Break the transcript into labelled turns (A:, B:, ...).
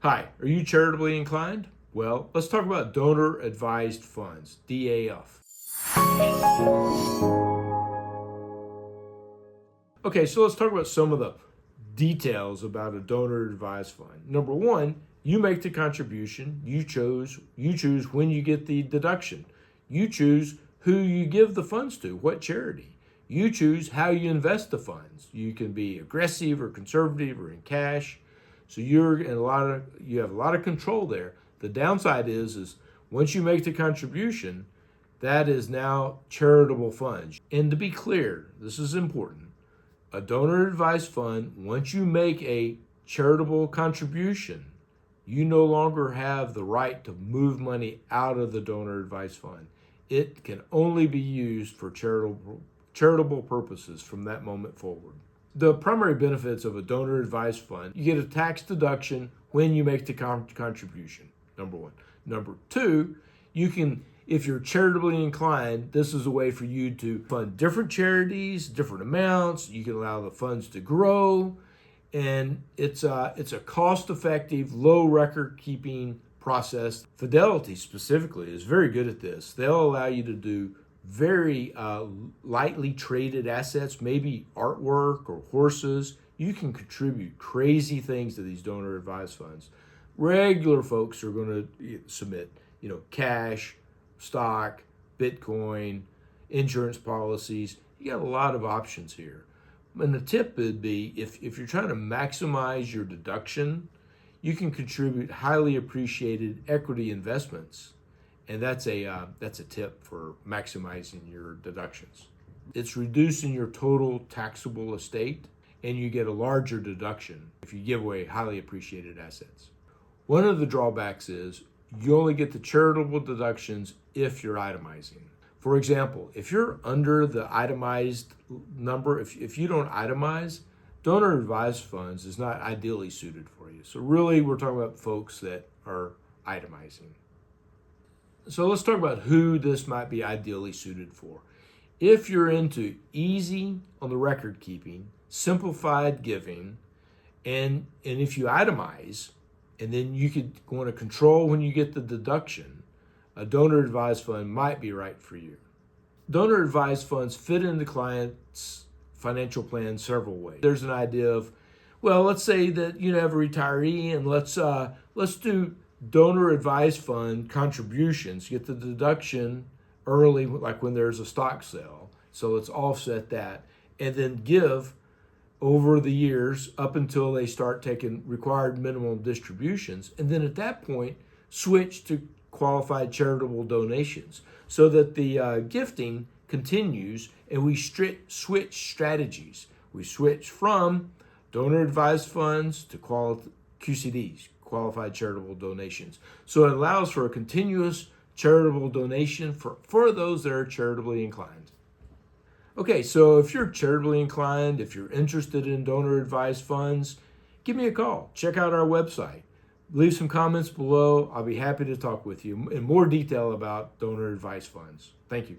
A: Hi, are you charitably inclined? Well, let's talk about donor advised funds, DAF. Okay, so let's talk about some of the details about a donor advised fund. Number one, you make the contribution. You choose when you get the deduction. You choose who you give the funds to, what charity. You choose how you invest the funds. You can be aggressive or conservative or in cash. So you have a lot of control there. The downside is once you make the contribution, that is now charitable funds. And to be clear, this is important. A donor advised fund, once you make a charitable contribution, you no longer have the right to move money out of the donor advised fund. It can only be used for charitable purposes from that moment forward. The primary benefits of a donor advised fund: you get a tax deduction when you make the contribution, number one. Number two, if you're charitably inclined, this is a way for you to fund different charities, different amounts. You can allow the funds to grow, and it's a cost-effective, low record-keeping process. Fidelity specifically is very good at this. They'll allow you to do very lightly traded assets, maybe artwork or horses. You can contribute crazy things to these donor advised funds. Regular folks are going to submit, cash, stock, Bitcoin, insurance policies. You got a lot of options here. And the tip would be, if you're trying to maximize your deduction, you can contribute highly appreciated equity investments. And that's a tip for maximizing your deductions. It's reducing your total taxable estate, and you get a larger deduction if you give away highly appreciated assets. One of the drawbacks is you only get the charitable deductions if you're itemizing. For example, if you're under the itemized number, if you don't itemize, donor advised funds is not ideally suited for you. So really, we're talking about folks that are itemizing. So let's talk about who this might be ideally suited for. If you're into easy on the record keeping, simplified giving, and if you itemize, and then you could want to control when you get the deduction, a donor advised fund might be right for you. Donor advised funds fit into clients' financial plan several ways. There's an idea of, well, let's say that you have a retiree, and let's do donor advised fund contributions, get the deduction early, like when there's a stock sale. So let's offset that, and then give over the years up until they start taking required minimum distributions. And then at that point, switch to qualified charitable donations so that the gifting continues, and we switch strategies. We switch from donor advised funds to QCDs, qualified charitable donations. So it allows for a continuous charitable donation for those that are charitably inclined. Okay, so if you're charitably inclined, if you're interested in donor advised funds, give me a call. Check out our website. Leave some comments below. I'll be happy to talk with you in more detail about donor advised funds. Thank you.